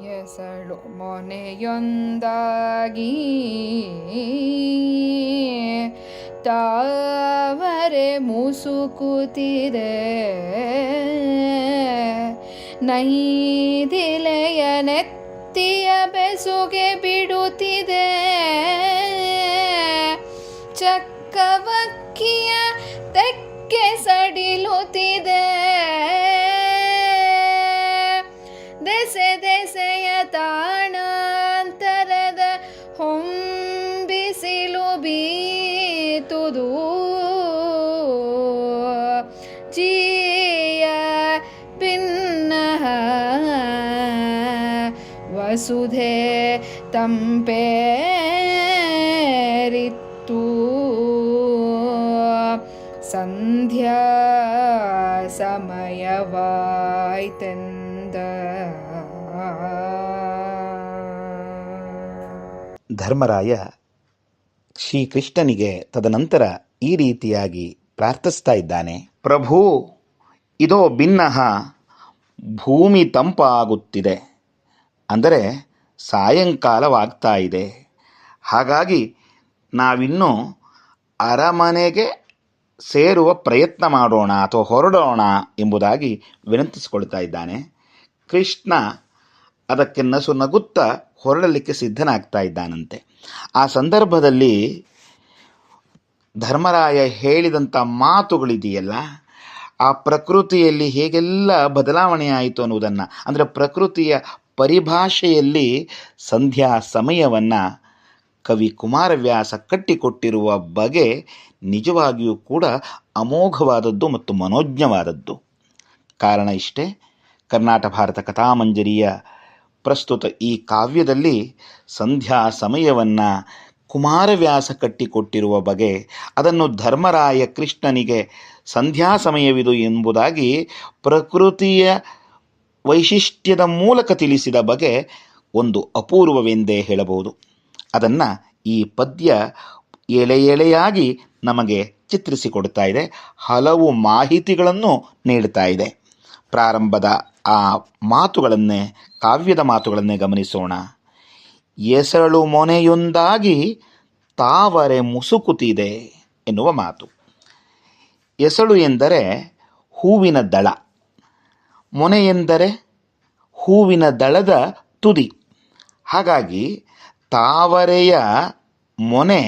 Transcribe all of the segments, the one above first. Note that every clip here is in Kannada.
ಎಸಳು ಮೊನೆಯೊಂದಾಗಿ ತಾವರೆ ಮುಸುಕುತ್ತಿದೆ, ನೈದಿಲೆಯ ನೆತ್ತಿಯ ಬೆಸುಗೆ ಬಿಡುತ್ತಿದೆ, ಚಕ್ಕವಕ್ಕಿಯ ತೆಕ್ಕೆ ಸಡಿಲುತ್ತಿದೆ, ದೆಸೆ ದೆಸೆಯ ತಾಣಾಂತರದ ಹೊಂಬಿಸಿಲು ಬೀತುದು, ಜೀಯ ಭಿನ್ನಃ ವಸುಧೆ ತಂಪೇರಿತ್ತು, ಸಂಧ್ಯಾ ಸಮಯವಾಯ್ತೆಂದ. ಧರ್ಮರಾಯ ಶ್ರೀಕೃಷ್ಣನಿಗೆ ತದನಂತರ ಈ ರೀತಿಯಾಗಿ ಪ್ರಾರ್ಥಿಸ್ತಾ ಇದ್ದಾನೆ. ಪ್ರಭು, ಇದೋ ಭಿನ್ನಃ ಭೂಮಿ ತಂಪಾಗುತ್ತಿದೆ, ಅಂದರೆ ಸಾಯಂಕಾಲವಾಗ್ತಾ ಇದೆ. ಹಾಗಾಗಿ ನಾವಿನ್ನೂ ಅರಮನೆಗೆ ಸೇರುವ ಪ್ರಯತ್ನ ಮಾಡೋಣ ಅಥವಾ ಹೊರಡೋಣ ಎಂಬುದಾಗಿ ವಿನಂತಿಸಿಕೊಳ್ತಾ ಇದ್ದಾನೆ. ಕೃಷ್ಣ ಅದಕ್ಕೆ ನಸು ನಗುತ್ತಾ ಹೊರಡಲಿಕ್ಕೆ ಸಿದ್ಧನಾಗ್ತಾ ಇದ್ದಾನಂತೆ. ಆ ಸಂದರ್ಭದಲ್ಲಿ ಧರ್ಮರಾಯ ಹೇಳಿದಂಥ ಮಾತುಗಳಿದೆಯಲ್ಲ, ಆ ಪ್ರಕೃತಿಯಲ್ಲಿ ಹೇಗೆಲ್ಲ ಬದಲಾವಣೆ ಆಯಿತು ಅನ್ನುವುದನ್ನು, ಅಂದರೆ ಪ್ರಕೃತಿಯ ಪರಿಭಾಷೆಯಲ್ಲಿ ಸಂಧ್ಯಾ ಸಮಯವನ್ನು ಕವಿ ಕುಮಾರವ್ಯಾಸ ಕಟ್ಟಿಕೊಟ್ಟಿರುವ ಬಗೆ ನಿಜವಾಗಿಯೂ ಕೂಡ ಅಮೋಘವಾದದ್ದು ಮತ್ತು ಮನೋಜ್ಞವಾದದ್ದು. ಕಾರಣ ಇಷ್ಟೇ, ಕರ್ನಾಟಕ ಭಾರತ ಕಥಾಮಂಜರಿಯ ಪ್ರಸ್ತುತ ಈ ಕಾವ್ಯದಲ್ಲಿ ಸಂಧ್ಯಾ ಸಮಯವನ್ನು ಕುಮಾರವ್ಯಾಸ ಕಟ್ಟಿಕೊಟ್ಟಿರುವ ಬಗೆ, ಅದನ್ನು ಧರ್ಮರಾಯ ಕೃಷ್ಣನಿಗೆ ಸಂಧ್ಯಾ ಸಮಯವಿದು ಎಂಬುದಾಗಿ ಪ್ರಕೃತಿಯ ವೈಶಿಷ್ಟ್ಯದ ಮೂಲಕ ತಿಳಿಸಿದ ಬಗೆ ಒಂದು ಅಪೂರ್ವವೆಂದೇ ಹೇಳಬಹುದು. ಅದನ್ನು ಈ ಪದ್ಯ ಎಳೆ ಎಳೆಯಾಗಿ ನಮಗೆ ಚಿತ್ರಿಸಿಕೊಡ್ತಾ ಇದೆ, ಹಲವು ಮಾಹಿತಿಗಳನ್ನು ನೀಡ್ತಾ ಇದೆ. ಪ್ರಾರಂಭದ ಆ ಮಾತುಗಳನ್ನೇ, ಕಾವ್ಯದ ಮಾತುಗಳನ್ನೇ ಗಮನಿಸೋಣ. ಎಸಳು ಮೊನೆಯೊಂದಾಗಿ ತಾವರೆ ಮುಸುಕುತ್ತಿದೆ ಎನ್ನುವ ಮಾತು. ಎಸಳು ಎಂದರೆ ಹೂವಿನ ದಳ, ಮೊನೆ ಎಂದರೆ ಹೂವಿನ ದಳದ ತುದಿ. ಹಾಗಾಗಿ ತಾವರೆಯ ಮೊನೆ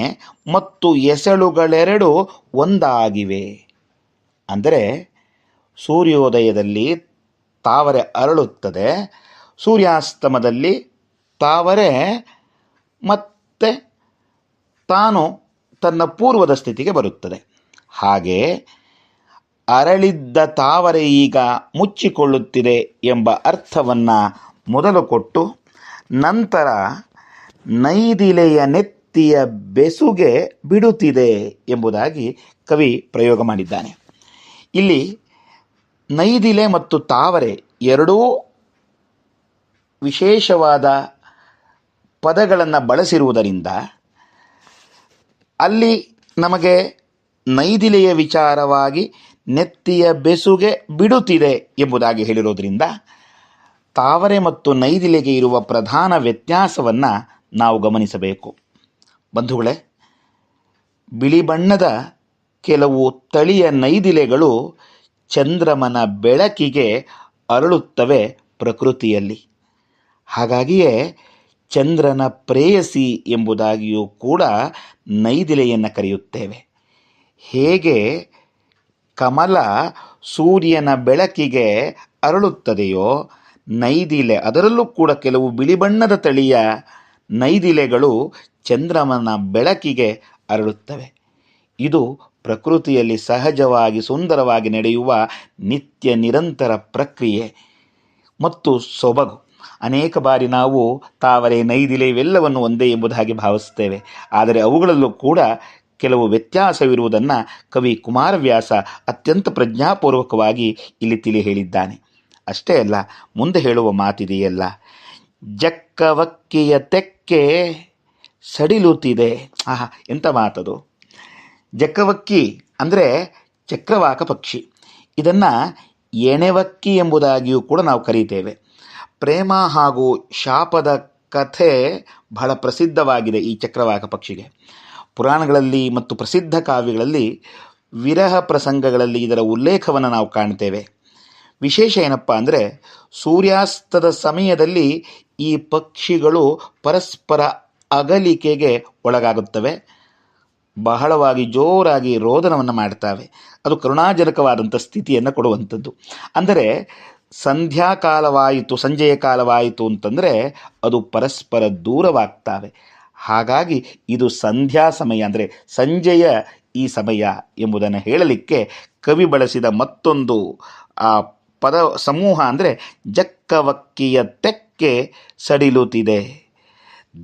ಮತ್ತು ಎಸಳುಗಳೆರಡು ಒಂದಾಗಿವೆ. ಅಂದರೆ ಸೂರ್ಯೋದಯದಲ್ಲಿ ತಾವರೆ ಅರಳುತ್ತದೆ, ಸೂರ್ಯಾಸ್ತಮದಲ್ಲಿ ತಾವರೆ ಮತ್ತೆ ತಾನು ತನ್ನ ಪೂರ್ವದ ಸ್ಥಿತಿಗೆ ಬರುತ್ತದೆ. ಹಾಗೆ ಅರಳಿದ್ದ ತಾವರೆ ಈಗ ಮುಚ್ಚಿಕೊಳ್ಳುತ್ತಿದೆ ಎಂಬ ಅರ್ಥವನ್ನು ಮೊದಲು ಕೊಟ್ಟು, ನಂತರ ನೈದಿಲೆಯ ನೆತ್ತಿಯ ಬೆಸುಗೆ ಬಿಡುತ್ತಿದೆ ಎಂಬುದಾಗಿ ಕವಿ ಪ್ರಯೋಗ ಮಾಡಿದ್ದಾನೆ. ಇಲ್ಲಿ ನೈದಿಲೆ ಮತ್ತು ತಾವರೆ ಎರಡೂ ವಿಶೇಷವಾದ ಪದಗಳನ್ನು ಬಳಸಿರುವುದರಿಂದ ಅಲ್ಲಿ ನಮಗೆ ನೈದಿಲೆಯ ವಿಚಾರವಾಗಿ ನೆತ್ತಿಯ ಬೆಸುಗೆ ಬಿಡುತ್ತಿದೆ ಎಂಬುದಾಗಿ ಹೇಳಿರೋದ್ರಿಂದ ತಾವರೆ ಮತ್ತು ನೈದಿಲೆಗೆ ಇರುವ ಪ್ರಧಾನ ವ್ಯತ್ಯಾಸವನ್ನು ನಾವು ಗಮನಿಸಬೇಕು. ಬಂಧುಗಳೇ, ಬಿಳಿ ಬಣ್ಣದ ಕೆಲವು ತಳಿಯ ನೈದಿಲೆಗಳು ಚಂದ್ರಮನ ಬೆಳಕಿಗೆ ಅರಳುತ್ತವೆ ಪ್ರಕೃತಿಯಲ್ಲಿ. ಹಾಗಾಗಿಯೇ ಚಂದ್ರನ ಪ್ರೇಯಸಿ ಎಂಬುದಾಗಿಯೂ ಕೂಡ ನೈದಿಲೆಯನ್ನು ಕರೆಯುತ್ತೇವೆ. ಹೇಗೆ ಕಮಲ ಸೂರ್ಯನ ಬೆಳಕಿಗೆ ಅರಳುತ್ತದೆಯೋ, ನೈದಿಲೆ ಅದರಲ್ಲೂ ಕೂಡ ಕೆಲವು ಬಿಳಿ ಬಣ್ಣದ ತಳಿಯ ನೈದಿಲೆಗಳು ಚಂದ್ರಮನ ಬೆಳಕಿಗೆ ಅರಳುತ್ತವೆ. ಇದು ಪ್ರಕೃತಿಯಲ್ಲಿ ಸಹಜವಾಗಿ ಸುಂದರವಾಗಿ ನಡೆಯುವ ನಿತ್ಯ ನಿರಂತರ ಪ್ರಕ್ರಿಯೆ ಮತ್ತು ಸೊಬಗು. ಅನೇಕ ಬಾರಿ ನಾವು ತಾವರೆ, ನೈದಿಲೆ ಇವೆಲ್ಲವನ್ನು ಒಂದೇ ಎಂಬುದಾಗಿ ಭಾವಿಸ್ತೇವೆ. ಆದರೆ ಅವುಗಳಲ್ಲೂ ಕೂಡ ಕೆಲವು ವ್ಯತ್ಯಾಸವಿರುವುದನ್ನು ಕವಿ ಕುಮಾರವ್ಯಾಸ ಅತ್ಯಂತ ಪ್ರಜ್ಞಾಪೂರ್ವಕವಾಗಿ ಇಲ್ಲಿ ತಿಳಿ ಹೇಳಿದ್ದಾನೆ. ಅಷ್ಟೇ ಅಲ್ಲ, ಮುಂದೆ ಹೇಳುವ ಮಾತಿದೆಯಲ್ಲ, ಜಕ್ಕವಕ್ಕಿಯ ತೆಕ್ಕೆ ಸಡಿಲುತ್ತಿದೆ. ಎಂಥ ಮಾತದು! ಜಕ್ಕವಕ್ಕಿ ಅಂದರೆ ಚಕ್ರವಾಕ ಪಕ್ಷಿ. ಇದನ್ನು ಎಣೆವಕ್ಕಿ ಎಂಬುದಾಗಿಯೂ ಕೂಡ ನಾವು ಕರೀತೇವೆ. ಪ್ರೇಮ ಹಾಗೂ ಶಾಪದ ಕಥೆ ಬಹಳ ಪ್ರಸಿದ್ಧವಾಗಿದೆ ಈ ಚಕ್ರವಾಕ ಪಕ್ಷಿಗೆ. ಪುರಾಣಗಳಲ್ಲಿ ಮತ್ತು ಪ್ರಸಿದ್ಧ ಕಾವ್ಯಗಳಲ್ಲಿ ವಿರಹ ಪ್ರಸಂಗಗಳಲ್ಲಿ ಇದರ ಉಲ್ಲೇಖವನ್ನು ನಾವು ಕಾಣ್ತೇವೆ. ವಿಶೇಷ ಏನಪ್ಪ ಅಂದರೆ, ಸೂರ್ಯಾಸ್ತದ ಸಮಯದಲ್ಲಿ ಈ ಪಕ್ಷಿಗಳು ಪರಸ್ಪರ ಅಗಲಿಕೆಗೆ ಒಳಗಾಗುತ್ತವೆ. ಬಹಳವಾಗಿ ಜೋರಾಗಿ ರೋದನವನ್ನು ಮಾಡ್ತವೆ. ಅದು ಕರುಣಾಜನಕವಾದಂಥ ಸ್ಥಿತಿಯನ್ನು ಕೊಡುವಂಥದ್ದು. ಅಂದರೆ ಸಂಧ್ಯಾಕಾಲವಾಯಿತು, ಸಂಜೆಯ ಕಾಲವಾಯಿತು ಅಂತಂದರೆ ಅದು ಪರಸ್ಪರ ದೂರವಾಗ್ತವೆ. ಹಾಗಾಗಿ ಇದು ಸಂಧ್ಯಾ ಸಮಯ, ಅಂದರೆ ಸಂಜೆಯ ಈ ಸಮಯ ಎಂಬುದನ್ನು ಹೇಳಲಿಕ್ಕೆ ಕವಿ ಬಳಸಿದ ಮತ್ತೊಂದು ಪದ ಸಮೂಹ ಅಂದರೆ ಜಕ್ಕವಕ್ಕಿಯ ತೆಕ್ಕೆ ಸಡಿಲುತ್ತಿದೆ,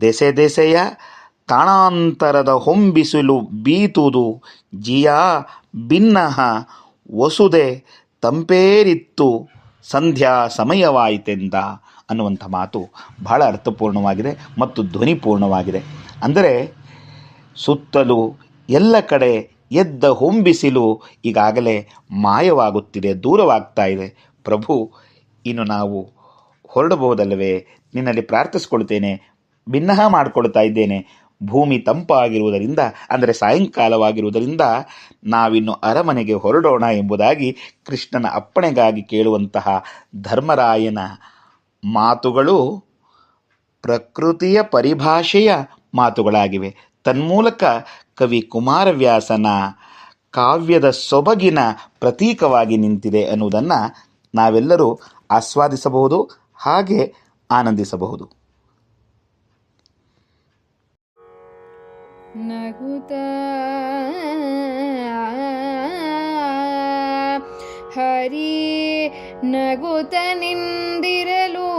ದೆಸೆ ದೆಸೆಯ ತಾಣಾಂತರದ ಹೊಂಬಿಸಿಲು ಬೀತುದು, ಜಿಯ ಭಿನ್ನಹ ವಸುದೆ ತಂಪೇರಿತ್ತು ಸಂಧ್ಯಾ ಸಮಯವಾಯಿತೆಂದ ಅನ್ನುವಂಥ ಮಾತು ಬಹಳ ಅರ್ಥಪೂರ್ಣವಾಗಿದೆ ಮತ್ತು ಧ್ವನಿಪೂರ್ಣವಾಗಿದೆ. ಅಂದರೆ ಸುತ್ತಲೂ ಎಲ್ಲ ಕಡೆ ಎದ್ದ ಹೊಂಬಿಸಿಲು ಈಗಾಗಲೇ ಮಾಯವಾಗುತ್ತಿದೆ, ದೂರವಾಗ್ತಾ ಇದೆ. ಪ್ರಭು, ಇನ್ನು ನಾವು ಹೊರಡಬಹುದಲ್ಲವೇ? ನಿನ್ನಲ್ಲಿ ಪ್ರಾರ್ಥಿಸ್ಕೊಳ್ತೇನೆ, ಭಿನ್ನಹ ಮಾಡಿಕೊಳ್ತಾ ಇದ್ದೇನೆ. ಭೂಮಿ ತಂಪಾಗಿರುವುದರಿಂದ, ಅಂದರೆ ಸಾಯಂಕಾಲವಾಗಿರುವುದರಿಂದ ನಾವಿನ್ನು ಅರಮನೆಗೆ ಹೊರಡೋಣ ಎಂಬುದಾಗಿ ಕೃಷ್ಣನ ಅಪ್ಪಣೆಗಾಗಿ ಕೇಳುವಂತಹ ಧರ್ಮರಾಯನ ಮಾತುಗಳು ಪ್ರಕೃತಿಯ ಪರಿಭಾಷೆಯ ಮಾತುಗಳಾಗಿವೆ. ತನ್ಮೂಲಕ ಕವಿ ಕುಮಾರವ್ಯಾಸನ ಕಾವ್ಯದ ಸೊಬಗಿನ ಪ್ರತೀಕವಾಗಿ ನಿಂತಿದೆ ಅನ್ನುವುದನ್ನು ನಾವೆಲ್ಲರೂ ಆಸ್ವಾದಿಸಬಹುದು, ಹಾಗೆ ಆನಂದಿಸಬಹುದು. ನಗುತ್ತ ಹರಿ ನಗುತ್ತ ನಿಂದಿರಲು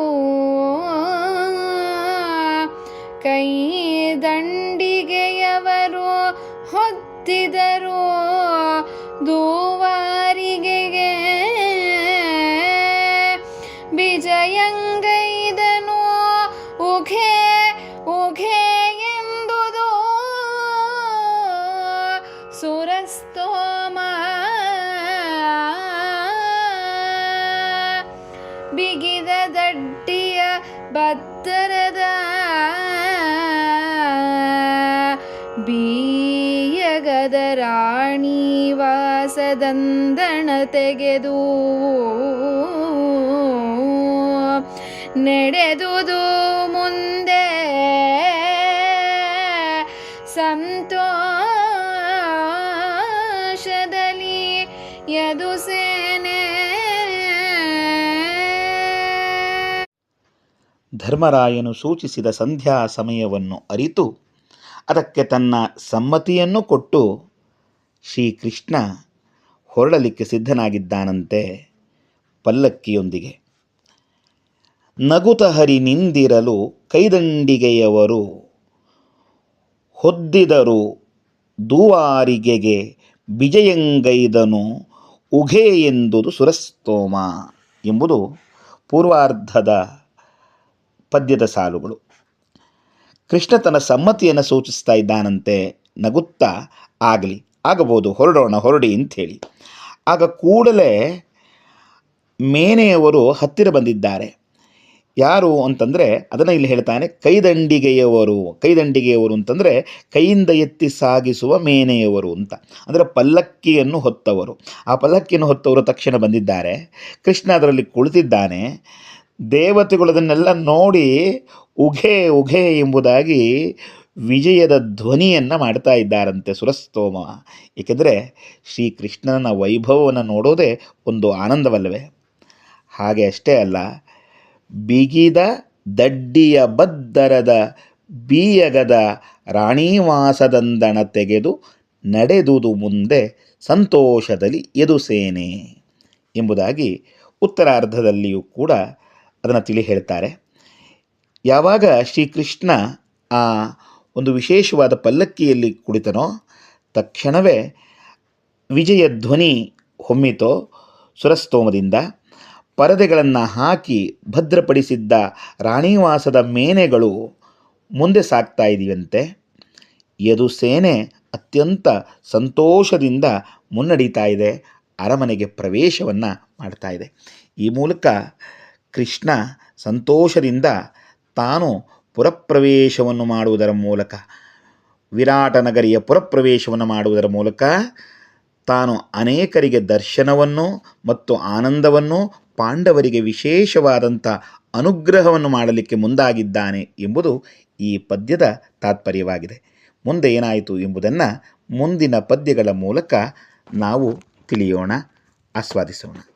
ಕೈ ದಂಡಿಗೆಯವರು ಹೊತ್ತಿದರು ದೂವಾರಿಗೆಗೆ ವಿಜಯಂಗೈದನು ಉಘೆ ಉಘೆ ಎಂದುದು ಸುರಸ್ತೋಮ ಬಿಗಿದ ದಡ್ಡಿಯ ಬತ್ತರದ ಬೀಯಗದ ರಾಣಿ ವಾಸದಂದಣ ತೆಗೆದು ನಡೆದುದು ಮುಂದೆ ಸಂತೋಷದಲ್ಲಿ ಯದುಸೇನೆ. ಧರ್ಮರಾಯನು ಸೂಚಿಸಿದ ಸಂಧ್ಯಾ ಸಮಯವನ್ನು ಅರಿತು ಅದಕ್ಕೆ ತನ್ನ ಸಮ್ಮತಿಯನ್ನು ಕೊಟ್ಟು ಶ್ರೀಕೃಷ್ಣ ಹೊರಡಲಿಕ್ಕೆ ಸಿದ್ಧನಾಗಿದ್ದಾನಂತೆ ಪಲ್ಲಕ್ಕಿಯೊಂದಿಗೆ. ನಗುತ ಹರಿ ನಿಂದಿರಲು ಕೈದಂಡಿಗೆಯವರು ಹೊದ್ದಿದರು ದೂವಾರಿಗೆಗೆ ಬಿಜಯಂಗೈದನು ಉಘೆ ಎಂದುದು ಸುರಸ್ತೋಮ ಎಂಬುದು ಪೂರ್ವಾರ್ಧದ ಪದ್ಯದ ಸಾಲುಗಳು. ಕೃಷ್ಣ ತನ್ನ ಸಮ್ಮತಿಯನ್ನು ಸೂಚಿಸ್ತಾ ಇದ್ದಾನಂತೆ. ನಗುತ್ತಾ ಆಗಬಹುದು, ಹೊರಡಿ ಅಂಥೇಳಿ. ಆಗ ಕೂಡಲೇ ಮೇನೆಯವರು ಹತ್ತಿರ ಬಂದಿದ್ದಾರೆ. ಯಾರು ಅಂತಂದರೆ ಅದನ್ನು ಇಲ್ಲಿ ಹೇಳ್ತಾನೆ, ಕೈದಂಡಿಗೆಯವರು ಅಂತಂದರೆ ಕೈಯಿಂದ ಎತ್ತಿ ಸಾಗಿಸುವ ಮೇನೆಯವರು ಅಂತ, ಅಂದರೆ ಪಲ್ಲಕ್ಕಿಯನ್ನು ಹೊತ್ತವರು. ಆ ಪಲ್ಲಕ್ಕಿಯನ್ನು ಹೊತ್ತವರು ತಕ್ಷಣ ಬಂದಿದ್ದಾರೆ. ಕೃಷ್ಣ ಅದರಲ್ಲಿ ಕುಳಿತಿದ್ದಾನೆ. ದೇವತೆಗಳು ಅದನ್ನೆಲ್ಲ ನೋಡಿ ಉಘೆ ಉಘೆ ಎಂಬುದಾಗಿ ವಿಜಯದ ಧ್ವನಿಯನ್ನು ಮಾಡ್ತಾ ಇದ್ದಾರಂತೆ ಸುರಸ್ತೋಮ. ಏಕೆಂದರೆ ಶ್ರೀಕೃಷ್ಣನ ವೈಭವವನ್ನು ನೋಡೋದೇ ಒಂದು ಆನಂದವಲ್ಲವೇ? ಹಾಗೆ ಅಷ್ಟೇ ಅಲ್ಲ, ಬಿಗಿದ ದಡ್ಡಿಯ ಬದ್ದರದ ಬೀಯಗದ ರಾಣಿವಾಸದಂದಣ ತೆಗೆದು ನಡೆದುದು ಮುಂದೆ ಸಂತೋಷದಲ್ಲಿ ಯದುಸೇನೆ ಎಂಬುದಾಗಿ ಉತ್ತರಾರ್ಧದಲ್ಲಿಯೂ ಕೂಡ ಅದನ್ನು ತಿಳಿ ಹೇಳ್ತಾರೆ. ಯಾವಾಗ ಶ್ರೀಕೃಷ್ಣ ಆ ಒಂದು ವಿಶೇಷವಾದ ಪಲ್ಲಕ್ಕಿಯಲ್ಲಿ ಕುಳಿತನೋ ತಕ್ಷಣವೇ ವಿಜಯ ಧ್ವನಿ ಹೊಮ್ಮಿತೋ ಸುರಸ್ತೋಮದಿಂದ. ಪರದೆಗಳನ್ನು ಹಾಕಿ ಭದ್ರಪಡಿಸಿದ್ದ ರಾಣಿವಾಸದ ಮೇನೆಗಳು ಮುಂದೆ ಸಾಗ್ತಾ ಇದೆಯಂತೆ. ಯದುಸೇನೆ ಅತ್ಯಂತ ಸಂತೋಷದಿಂದ ಮುನ್ನಡೀತಾ ಇದೆ, ಅರಮನೆಗೆ ಪ್ರವೇಶವನ್ನು ಮಾಡ್ತಾ ಇದೆ. ಈ ಮೂಲಕ ಕೃಷ್ಣ ಸಂತೋಷದಿಂದ ತಾನು ಪುರಪ್ರವೇಶವನ್ನು ಮಾಡುವುದರ ಮೂಲಕ, ವಿರಾಟ ನಗರಿಯ ಪುರಪ್ರವೇಶವನ್ನು ಮಾಡುವುದರ ಮೂಲಕ ತಾನು ಅನೇಕರಿಗೆ ದರ್ಶನವನ್ನು ಮತ್ತು ಆನಂದವನ್ನು, ಪಾಂಡವರಿಗೆ ವಿಶೇಷವಾದಂಥ ಅನುಗ್ರಹವನ್ನು ಮಾಡಲಿಕ್ಕೆ ಮುಂದಾಗಿದ್ದಾನೆ ಎಂಬುದು ಈ ಪದ್ಯದ ತಾತ್ಪರ್ಯವಾಗಿದೆ. ಮುಂದೆ ಏನಾಯಿತು ಎಂಬುದನ್ನು ಮುಂದಿನ ಪದ್ಯಗಳ ಮೂಲಕ ನಾವು ತಿಳಿಯೋಣ, ಆಸ್ವಾದಿಸೋಣ.